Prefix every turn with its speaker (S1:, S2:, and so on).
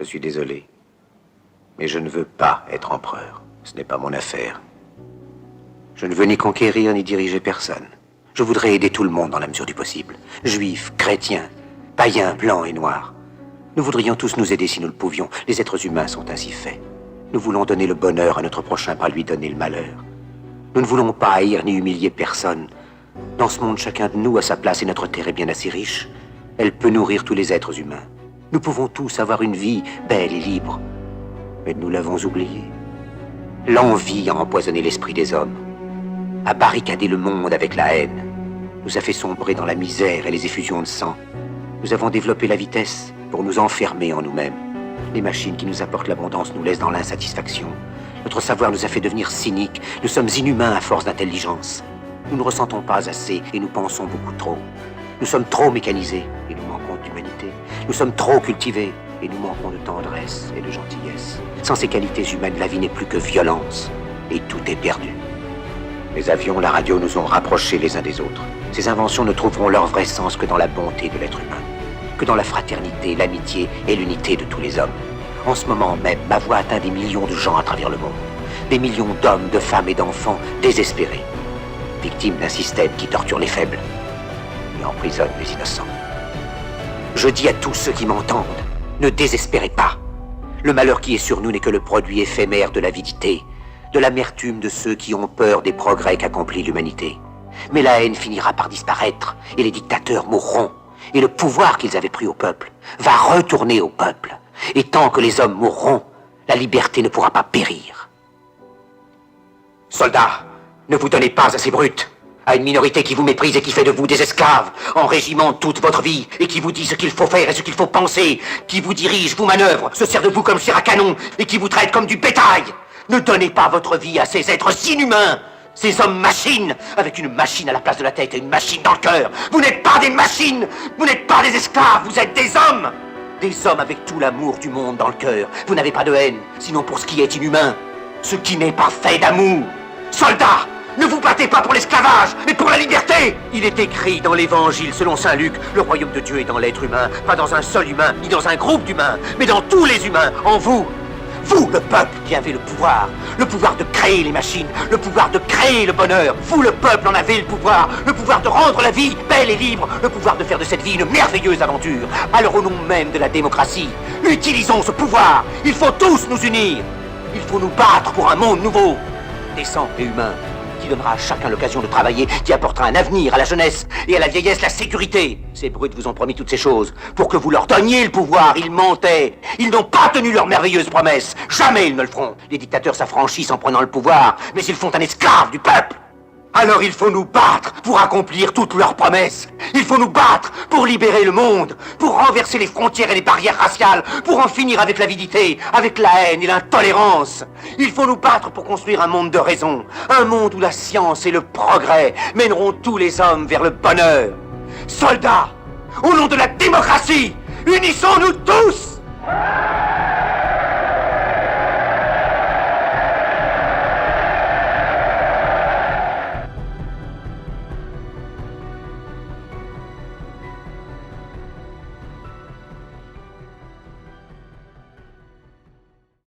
S1: Je suis désolé. Mais je ne veux pas être empereur. Ce n'est pas mon affaire. Je ne veux ni conquérir ni diriger personne. Je voudrais aider tout le monde dans la mesure du possible. Juifs, chrétiens, païens, blancs et noirs. Nous voudrions tous nous aider si nous le pouvions. Les êtres humains sont ainsi faits. Nous voulons donner le bonheur à notre prochain, pas lui donner le malheur. Nous ne voulons pas haïr ni humilier personne. Dans ce monde, chacun de nous a sa place et notre terre est bien assez riche. Elle peut nourrir tous les êtres humains. Nous pouvons tous avoir une vie belle et libre. Mais nous l'avons oublié. L'envie a empoisonné l'esprit des hommes, a barricadé le monde avec la haine, nous a fait sombrer dans la misère et les effusions de sang. Nous avons développé la vitesse pour nous enfermer en nous-mêmes. Les machines qui nous apportent l'abondance nous laissent dans l'insatisfaction. Notre savoir nous a fait devenir cyniques. Nous sommes inhumains à force d'intelligence. Nous ne ressentons pas assez et nous pensons beaucoup trop. Nous sommes trop mécanisés et nous manquons d'humanité. Nous sommes trop cultivés et nous manquons de tendresse et de gentillesse. Sans ces qualités humaines, la vie n'est plus que violence et tout est perdu. Les avions, la radio nous ont rapprochés les uns des autres. Ces inventions ne trouveront leur vrai sens que dans la bonté de l'être humain, que dans la fraternité, l'amitié et l'unité de tous les hommes. En ce moment même, ma voix atteint des millions de gens à travers le monde. Des millions d'hommes, de femmes et d'enfants désespérés, victimes d'un système qui torture les faibles et emprisonne les innocents. Je dis à tous ceux qui m'entendent, ne désespérez pas. Le malheur qui est sur nous n'est que le produit éphémère de l'avidité, de l'amertume de ceux qui ont peur des progrès qu'accomplit l'humanité. Mais la haine finira par disparaître, et les dictateurs mourront, et le pouvoir qu'ils avaient pris au peuple va retourner au peuple. Et tant que les hommes mourront, la liberté ne pourra pas périr. Soldats, ne vous donnez pas à ces brutes, à une minorité qui vous méprise et qui fait de vous des esclaves, en régiment toute votre vie, et qui vous dit ce qu'il faut faire et ce qu'il faut penser, qui vous dirige, vous manœuvre, se sert de vous comme chair à canon, et qui vous traite comme du bétail. Ne donnez pas votre vie à ces êtres inhumains, ces hommes-machines, avec une machine à la place de la tête et une machine dans le cœur. Vous n'êtes pas des machines, vous n'êtes pas des esclaves, vous êtes des hommes. Des hommes avec tout l'amour du monde dans le cœur. Vous n'avez pas de haine, sinon pour ce qui est inhumain, ce qui n'est pas fait d'amour. Soldats, ne vous battez pas pour l'esclavage, mais pour la liberté. Il est écrit dans l'évangile selon saint Luc, le royaume de Dieu est dans l'être humain, pas dans un seul humain, ni dans un groupe d'humains, mais dans tous les humains, en vous. Vous, le peuple qui avez le pouvoir de créer les machines, le pouvoir de créer le bonheur. Vous, le peuple, en avez le pouvoir de rendre la vie belle et libre, le pouvoir de faire de cette vie une merveilleuse aventure. Alors au nom même de la démocratie, utilisons ce pouvoir. Il faut tous nous unir. Il faut nous battre pour un monde nouveau, décent et humain, qui donnera à chacun l'occasion de travailler, qui apportera un avenir à la jeunesse et à la vieillesse la sécurité. Ces brutes vous ont promis toutes ces choses pour que vous leur donniez le pouvoir. Ils mentaient. Ils n'ont pas tenu leurs merveilleuses promesses. Jamais ils ne le feront. Les dictateurs s'affranchissent en prenant le pouvoir, mais ils font un esclave du peuple. Alors il faut nous battre pour accomplir toutes leurs promesses. Il faut nous battre pour libérer le monde, pour renverser les frontières et les barrières raciales, pour en finir avec l'avidité, avec la haine et l'intolérance. Il faut nous battre pour construire un monde de raison, un monde où la science et le progrès mèneront tous les hommes vers le bonheur. Soldats, au nom de la démocratie, unissons-nous tous!